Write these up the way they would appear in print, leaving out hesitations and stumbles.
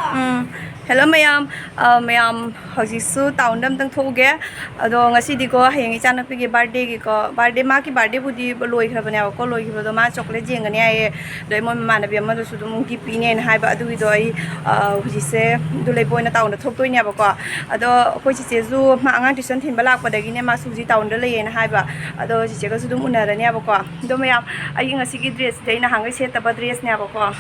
Hello mayam, mayam hojiksu town dam tang thoge ado ngasi di ko hayang ichana pi ge birthday gi ko birthday ma ki birthday budi loi khrabane ko loi gi do ma chocolate jengani ai doi mon ma na bi ma do su dum gi pi ne hai ba adu gi do ai hojise du lei boina town da thok toi ne ba ko ado ko chi che zu ma angang tuition thin ba lak pa da gi ne ma su ji town da lei ne hai ba ado chi che ga su dum una ra ne ba ko do mayam ai ngasi gi dress dei na hangai set ta ba dress ne ba ko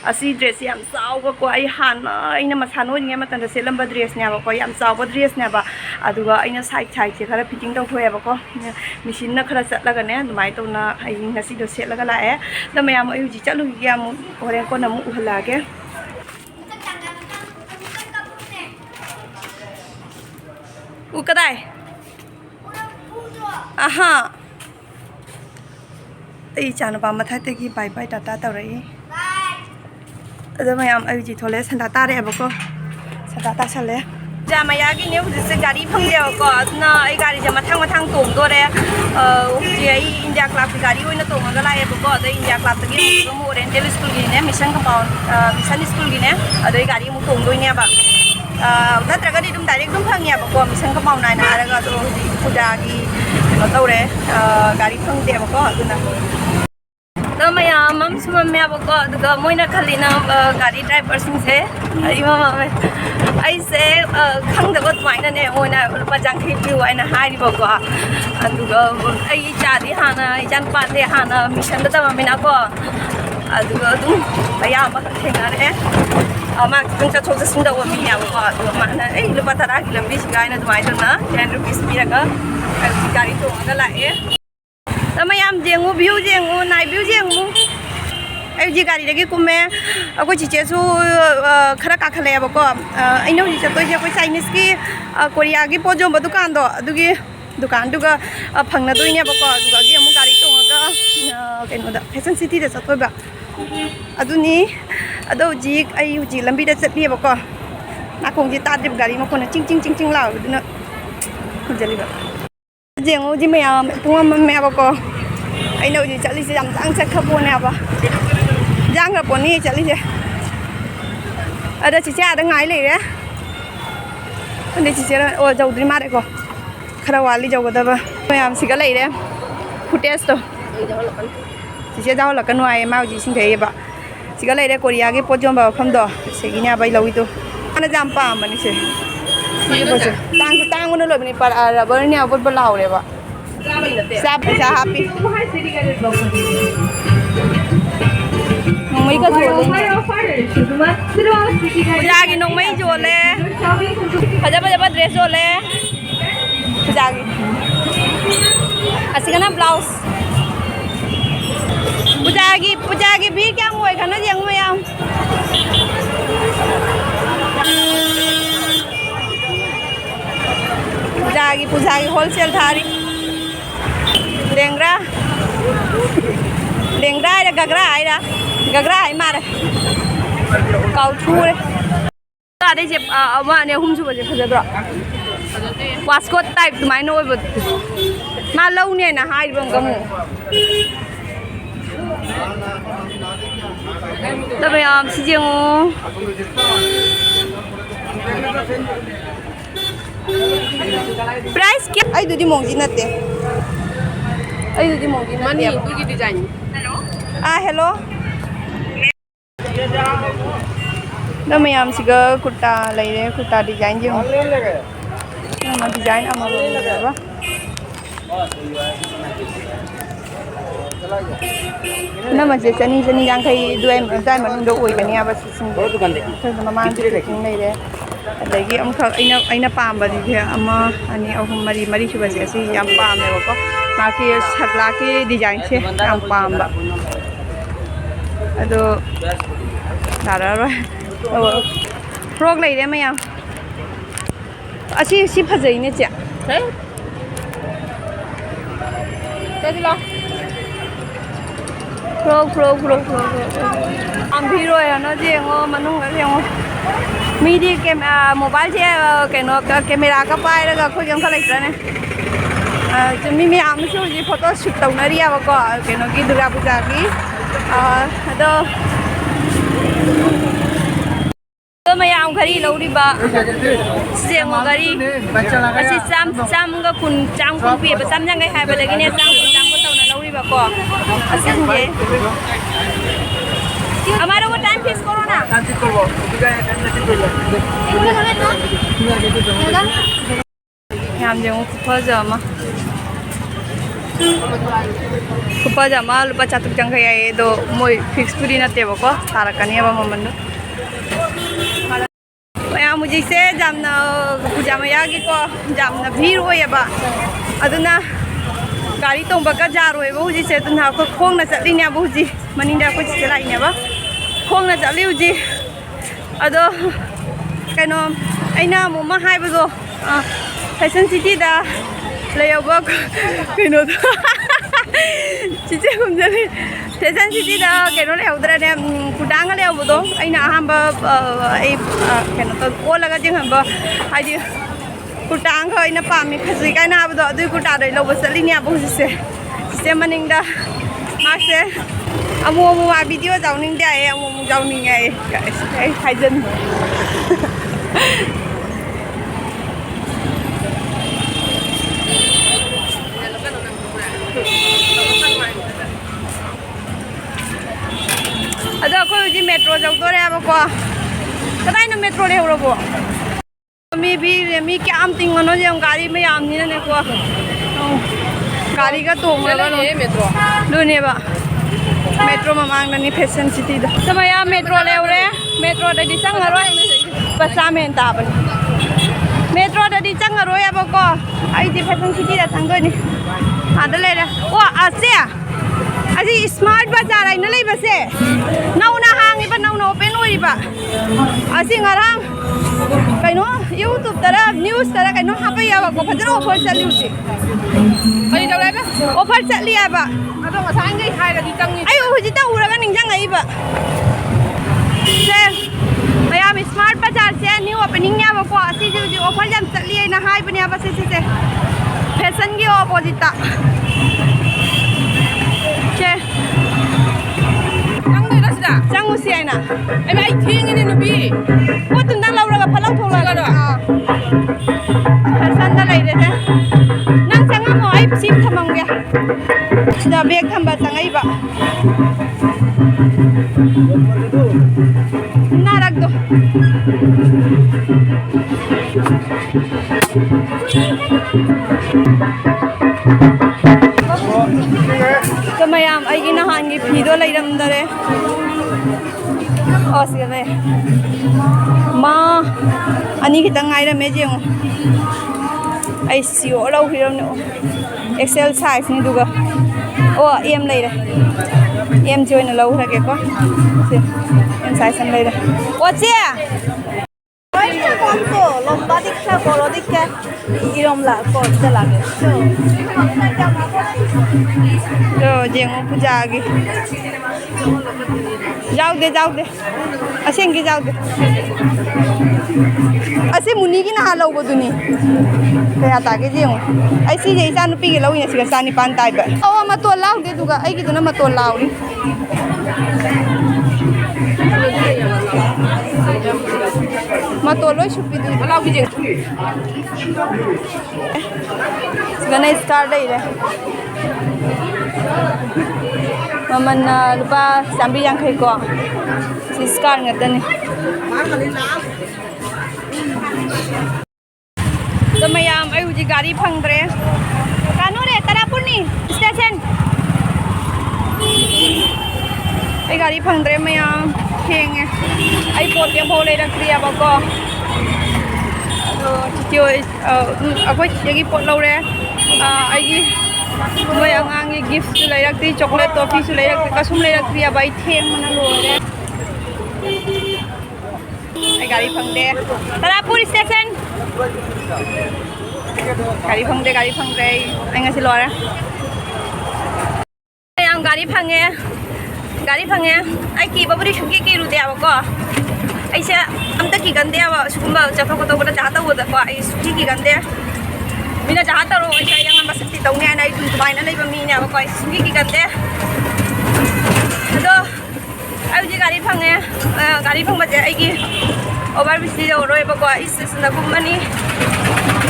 asi dress yam saw ko ai han aina masano nge matan da selamba dress ne ba ko yam saw dress ne ba aduga aina side side che khara fitting tau thoya ba ko machine na khara chat laga ne dumai to na ai ngasi do set laga la e da mayam ai ji chalu gi am ore ko na mu uhala ge u kadai aha ai chana ba mathai te gi bye bye tata ta rai ada mayam ai ji thole sanda ta re ba ko sanda ta chale ja maya gi ne hu se gari phang de ko na ai gari ja mathang mathang tom do re ji ai india club ki gari oina tom ga la e ba ko da india club ta gi mu oriental school gi ne mission compound mission school gi ne ada ai gari mu tom do ne ba da tra ga di dum direct dum phang ya ba ko mission compound nai na ra ga do puja gi no to re gari phang de ba ko aduna तो मैं मम सुम में अब को दुगा Moina खाली ना गाड़ी ड्राइवर सिंह से आई मामा में ऐसे खंग दबत माइना ने मोइना पजांग खी पिउ आइना हाई बको दुगा आई चादी हाना इजान पाते हाना मिशन द तमा मिना को दुगा तुम भैया मा थेंगा रे मा तुम चा छोक सिंह द वो मी या को दुगा माना ए लुपा तरा की लंबी सिगाइना दुमाइ तो ना 10 रुपीस पिरगा गाड़ी तो गा लाए मैं याम जेंगू व्यू जेंगू नाइट व्यू जेंगू आई जी गाड़ी लगी कुमे अको चिचे सु खरा का खले बको आई नो जी तो जे कोई चाइनीज की कोरिया की पोजो ब दुकान दो दुगी दुकान दुगा फंगना दोइने बको दुगा की अमु गाड़ी तोंगा केनो दा फैशन सिटी दा सतोय बा अदुनी अदो जी आई जी लंबी दा चटनी बको ना खोंग जी ताद्रिब गाड़ी म कोना चिंग चिंग चिंग चिंग लाव दुना जली बा जेंगो जी मैम पुंग मैं बको आई नो जी चली से जाम से खबो ने बा जांग पोनी चली से अदा चिचे आदा ngai ले रे अंदे चिचे ओ जौद्री मारे को खरा वाली जौगदा बा मैम सिगा ले रे फुटेज तो चिचे जाव लकन वाई माउ जी सिंग थे बा सिगा ले रे कोरिया के पोजोम बा फम दो सेगी ने बाई लवी तो अना जाम पा मनी से तांग तांग उन लोग नहीं पर रबर ने अब बुलाओ रे बा सब ऐसा हैप्पी नोंमई का जोले जागी नोंमई जोले फजा फजा ड्रेस जोले जागी असिगना ब्लाउज पुजागी भी क्या मोय खाना जेंग में याम पुजागी होलसेल थारी लेंग्रा है गगरा है मारे काउचू रे तादे जे अमा ने हुम सुबे फजद्रो वास्कोट टाइप तुमाइनो ओइबो मा लौने ना हाइबो गमु तबे आम सिजेंगो प्राइस क्या आई दूधी मोंगी नते आई दूधी मोंगी मनी दूधी डिजाइन हेलो ना मैं आम सिगा कुर्ता ले रे कुर्ता डिजाइन जे ना डिजाइन अमा ले बा ना मजे चनी यांखै दुय दाय मनुंग दो ओइगनी आबा सिंग दुकान दे ममान दे ले रे अदगी अमखक अइना पामबदी थे अमा अनि अहुम मरी सुबसे असि याम पामेबको माकी सकला की डिजाइन से याम पामबा अदो दारारो फ्रॉक ले रे मया असि फजैने चे हे तेदिला फ्रॉक आम भीरो है ना जेंगो मनुंग जेंगो मीडी के मोबाइल से कनो कैमरा का पाइरगा खोय गम खलाइत्रने मी मैम से फोटो शूट तौनरी को कनो की दुर्गा पूजा की अदो मैम ꯃꯌꯥꯝ ꯘꯔꯤ ꯂꯧꯔꯤꯕ ꯆꯦꯡꯉꯣ ꯘꯔꯤ ꯑꯁꯤ ꯆꯥꯝꯒ ꯀꯨꯟ ꯆꯥꯝ ꯀꯨꯟ ꯄꯤꯕ ꯆꯥꯝ ꯌꯥꯡꯈꯩ ꯍꯥꯏꯕꯗꯒꯤꯅꯦ ꯆꯥꯝ ꯀꯨꯟ ꯇꯧꯅ ꯂꯧꯔꯤꯕꯀꯣ ꯑꯁꯤꯁꯤꯡꯁꯦ हमारा वो टाइम फिक्स करो ना ꯌꯥꯝ ꯌꯦꯡꯉꯨ ꯈꯨꯐꯖ ꯑꯃ ꯈꯨꯐꯖ ꯑꯃ ꯂꯨꯄꯥ 400 ꯌꯥꯏꯌꯦ ꯑꯗꯣ ꯃꯣꯏ ꯐꯤꯛꯁꯄꯨꯗꯤ ꯅꯠꯇꯦꯕꯀꯣ ꯇꯥꯔꯛꯀꯅꯦꯕ ꯃꯃꯟꯗꯣ ꯃꯌꯥꯝ ꯍꯧꯖꯤꯛꯁꯦ ꯌꯥꯝꯅ ꯄꯨꯖꯥ ꯃꯌꯥꯒꯤꯀꯣ ꯌꯥꯝꯅ ꯚꯤꯔ ꯑꯣꯏꯌꯦꯕ ꯑꯗꯨꯅ ꯒꯥꯔꯤ ꯇꯣꯡꯕꯒ ꯌꯥꯔꯣꯏꯕ ꯍꯧꯖꯤꯛꯁꯦ ꯑꯗꯨꯅ ꯑꯩꯈꯣꯏ ꯈꯣꯡꯅ ꯆꯠꯂꯤꯅꯦꯕ ꯍꯧꯖꯤꯛ ꯃꯅꯤꯡꯗ ꯑꯩꯈꯣꯏ ꯆꯤꯆꯦ ꯂꯥꯛꯏꯅꯦꯕ ꯈꯣꯡꯅ ꯆꯠꯂꯤ ꯍꯧꯖꯤꯛ ꯑꯗꯣ ꯀꯩꯅꯣ ꯑꯩꯅ ꯑꯃꯨꯛ ꯍꯥꯏꯕꯗꯣ ꯐꯦꯁꯟ ꯁꯤꯇꯤꯗ ꯂꯩꯍꯧꯕ ꯀꯩꯅꯣꯗꯣ ꯆꯤꯆꯦ ꯈꯨꯝꯖꯜꯂꯤ ꯐꯦꯁꯟ ꯁꯤꯇꯤꯗ ꯀꯩꯅꯣ ꯂꯩꯍꯧꯗ꯭ꯔꯅꯦ ꯀꯨꯔꯇꯥꯒ ꯂꯩꯍꯧꯕꯗꯣ ꯑꯩꯅ ꯑꯍꯥꯟꯕ ꯑꯩ ꯀꯩꯅꯣ ꯇꯧ ꯑꯣꯜꯂꯒ ꯌꯦꯡꯍꯟꯕ ꯍꯥꯏꯗꯤ ꯀꯨꯔꯇꯥꯒ ꯑꯩꯅ ꯄꯥꯝꯃꯤ ꯐꯖꯩ ꯀꯥꯏꯅ ꯍꯥꯏꯕꯗꯣ ꯑꯗꯨꯒꯤ ꯀꯨꯔꯇꯥꯗꯣ ꯑꯩ ꯂꯧꯕ ꯆꯠꯂꯤꯅꯦꯕ ꯍꯧꯖꯤꯛꯁꯦ ꯆꯤꯆꯦ ꯃꯅꯤꯡꯗ ꯃꯥꯁꯦ ꯑꯃꯨꯛ ꯑꯃꯨꯛ ꯃꯥ ꯚꯤꯗꯤꯑꯣ ꯌꯥꯎꯅꯤꯡꯗꯦ ꯍꯥꯏꯌꯦ ꯑꯃꯨꯛ ꯑꯃꯨꯛ ꯌꯥꯎꯅꯤꯡꯉꯦ ꯍꯥꯏꯌꯦ ꯑꯩ ꯍꯥꯏꯖꯟ ꯑꯗꯣ ꯑꯩꯈꯣꯏ ꯍꯧꯖꯤꯛ ꯃꯦꯇ꯭ꯔꯣ ꯌꯧꯗꯣꯔꯦꯕꯀꯣ ꯀꯗꯥꯏꯅꯣ ꯃꯦꯇ꯭ꯔꯣ ꯂꯩꯍꯧꯔꯕꯣ ꯃꯤ ꯀꯌꯥꯝ ꯇꯤꯡꯉꯅꯣ ꯌꯦꯡꯉꯣ ꯒꯥꯔꯤ ꯃꯌꯥꯝꯅꯤꯅꯅꯦꯀꯣ ꯒꯥꯔꯤꯒ ꯇꯣꯡꯉꯒ ꯃꯦꯇ꯭ꯔꯣ ꯑꯗꯨꯅꯦꯕ ꯃꯦꯇ꯭ꯔꯣ ꯃꯃꯥꯡꯗꯅꯤ ꯐꯦꯁꯟ ꯁꯤꯇꯤꯗꯣ ꯃꯌꯥꯝ ꯃꯦꯇ꯭ꯔꯣ ꯂꯩꯍꯧꯔꯦ ꯃꯦꯇ꯭ꯔꯣꯗꯗꯤ ꯆꯪꯉꯔꯣꯏ ꯂꯨꯄꯥ 100 ꯇꯥꯕꯅꯤ ꯃꯦꯇ꯭ꯔꯣꯗꯗꯤ ꯆꯪꯉꯔꯣꯏꯕꯀꯣ ꯑꯩꯗꯤ ꯐꯦꯁꯟ ꯁꯤꯇꯤꯗ ꯆꯪꯗꯣꯏꯅꯤ ꯑꯥꯗ ꯂꯩꯔꯦ ꯑꯣ ꯑꯁꯦ ꯑꯁꯤ ꯁ꯭ꯃꯥꯔꯠ ꯕꯖꯥꯔ ꯍꯥꯏꯅ ꯂꯩꯕꯁꯦ ꯅꯧꯅ ꯍꯥꯡꯉꯤꯕ ꯅꯧꯅ ꯑꯣꯄꯦꯟ ꯑꯣꯏꯔꯤꯕ ꯑꯁꯤ ꯉꯔꯥꯡ ꯀꯩꯅꯣ ꯌꯨꯇꯨꯕꯇꯔ ꯅ꯭ꯌꯨꯁꯇꯔ ꯀꯩꯅꯣ ꯍꯥꯞꯄ ꯌꯥꯕꯀꯣ ꯐꯖꯅ ꯑꯣꯐꯔ ꯆꯠꯂꯤ ꯍꯧꯖꯤꯛ ꯀꯔꯤ ꯇꯧꯔꯦ ꯍꯥꯏꯕ ꯑꯣꯐꯔ ꯆꯠꯂꯤ ꯍꯥꯏꯕ ꯑꯗꯣ ꯉꯁꯥꯏꯈꯩ ꯍꯥꯏꯔꯗꯤ ꯆꯪꯉꯤ ꯑꯩ ꯍꯧꯖꯤꯛꯇ ꯎꯔꯒ ꯅꯤꯡꯁꯤꯡꯉꯛꯏꯕ ꯁꯦ ꯃꯌꯥꯝ ꯁ꯭ꯃꯥꯔꯠ ꯕꯖꯥꯔꯁꯦ ꯅ꯭ꯌꯨ ꯑꯣꯄꯦꯅꯤꯡꯅꯦꯕꯀꯣ ꯑꯁꯤꯁꯦ ꯍꯧꯖꯤꯛ ꯑꯣꯐꯔ ꯌꯥꯝ ꯆꯠꯂꯤ ꯍꯥꯏꯅ ꯍꯥꯏꯕꯅꯦꯕ ꯁꯤꯁꯦ ꯐꯦꯁꯟꯒꯤ ꯑꯣꯄꯣꯖꯤꯠꯇ ꯁꯦ ꯆꯪꯗꯣꯏꯔꯣ ꯁꯤꯗ ꯆꯪꯉꯨꯁꯤ ꯍꯥꯏꯅ ꯑꯩ ꯊꯦꯡꯉꯤꯅꯦ ꯅꯨꯄꯤ ꯄꯣꯠꯇꯨꯝꯗ ꯂꯧꯔꯒ ꯐꯠ ꯂꯧꯊꯣꯛꯂꯛꯑꯒ ꯐꯦꯁꯟꯗ ꯂꯩꯔꯦꯁꯦ ꯅꯪ ꯆꯪꯉꯝꯃꯣ ꯑꯩ ꯁꯤ ꯊꯝꯃꯝꯒꯦ ꯁꯤꯗ ꯕꯦꯒ ꯊꯝꯕ ꯆꯪꯉꯛꯏꯕ 나락도 저 mayam aigi nahangi phido leiramdare osgale ma ani kitang ngairame jengo ai sio lau hiram no XL size ni duga o M leire M join lau rage ko M size an leire o che কত লম্বা দীক্ষা বড় দীক্ষা ইরম করতে লাগে তো যেমন পূজা আগে যাও দে असेंगे जाओ दे असे मुनि की नहा लौबदुनी कया तागे जेमो आई सी जे इचा नुपी के लौइने सिगा सानी पान ताइब ओ मतो लाउदे दुगा आई गिदुना मतो लाउरी मतो लोई छुपी दु लाउगी जे सिगाना स्टार दे रे ममन लुपा 350 को सिस्कार ngatan तो mayam ai uji gari phangdre kanu re tarapur ni station ai gari phangdre mayam theng ai pot yang bole rak kriya ba ko to chitio akoi yagi pot lo re ai gi moi angang gi gift su lai rak ti chocolate toffee su lai rak kasum lai rak kriya bai theng mana lo re ai gari phangde tarapur station gari phangde ai ngasi lo ra ai ang gari phange ai ki baburi shuki ki ru de aba ko ai se amta ki gande aba sugumba chatho ko to bada jata wo da ko ai shuki ki gande mina jata ro ai yang amba sakti tau ne ai tu bai na lai ba mi ne aba ko ai shuki ki gande ado ai ji gari phang ba je ai ki overbridge yauroibako station gumani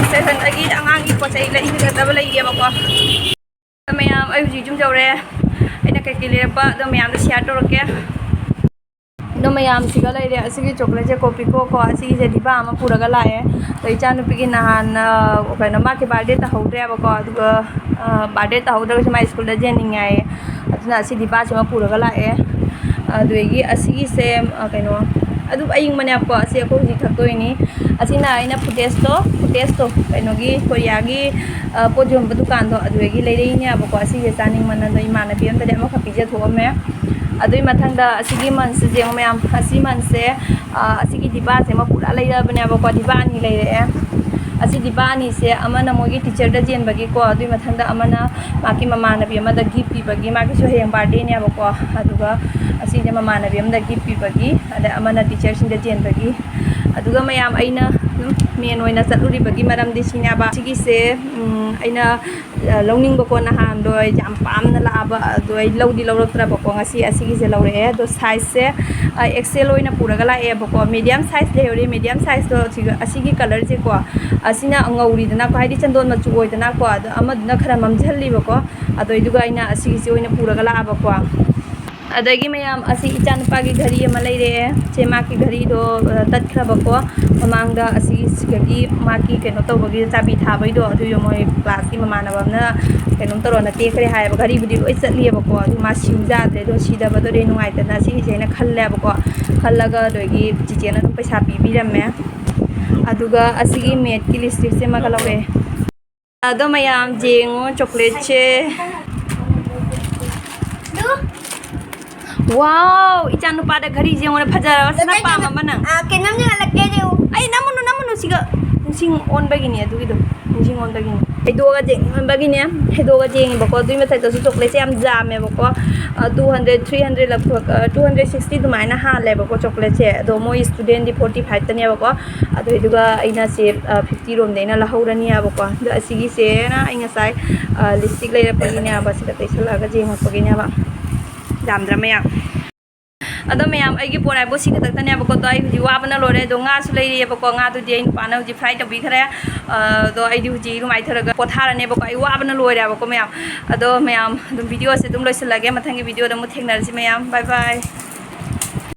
station agi angangi pochai lai higataba laiyebako mayam ai huji jum jaure aina kai kilirpa do mayam da share torake do mayam siga laire asigi chocolate je copy ko asigi je diba ama puraga lae to icha nupi gi nahan kaina ma ke birthday ta haude abako aduga birthday ta haude ko ma school da jeningai aduna asi diba se ma puraga lae adugi asigi se kaino adu aying mane apko asi ko ji thaktoini asina aina footage to kaino gi korea gi pojom dukan do adugi leirei ne abako asi je chaning mana do imana bi amta de ma khapi je thome adui mathangda asigi man se jeng mayam asi man se asigi diba se ma pura leira bane abako diba ani leire asi diba ani se amana mogi teacher da jen bagi ko adui mathangda amana maki mama nabi amada gift pi bagi maki so heng birthday ne abako aduga asi je mama nabi amada gift pi bagi ada amana teacher sin da jen bagi aduga mayam aina men oina chatluri bagi maram de sina ba sigi se aina longning bako na ham do jam pam na la ba do lodi lawraktra bako ngasi asigi je lawre do size se excel oina puraga la e bako medium size le ori medium size do asigi color je ko asina ngauri dana ko haidi chandon ma chu oi dana ko amadna khara mamjhalli bako ado iduga aina asigi se oina puraga la bako adagi mayam asi ichan pagi ghari ama leire chema ki ghari do tatkhra bako mamangda asi sigagi maki keno to bagi chabi thabai do adu yo moi class ki mamana bamna keno to rona te khre hai ghari budi loi chatli bako adu ma siuja de do sida ba do re nungai ta na si je na khalle bako khallaga dogi chichena dum paisa pi bi ramme aduga asigi met ki lipstick se ma kalawe ado mayam jengo chocolate che wow ican lupa ada gari yang udah pajar wasna pama mana kenam jangan lagi je ay namun siga sing on begini ya tuh gitu sing on begini do ga jeng begini ya do ga jeng bako dui ma thai to chocolate am jam ya bako 200 300 lak 260 tu maina ha le bako chocolate che do mo student di 45 tani bako ado iduga aina se 50 rom deina la haurani ya bako do asigi se na ainga sai lipstick le pagini ya basi ka taisala ga jeng pagini ba jam drama ya ado mayam ai gi ponai bo sing tak tane bako to ai ji wa bana lore do nga su lei re bako nga du je in pana ji fry to bi khare do ai di ji ru mai thara ko thara ne bako ai wa bana lore bako mayam ado mayam dum video se dum loi se lage mathang gi video da mu thengnar si mayam bye bye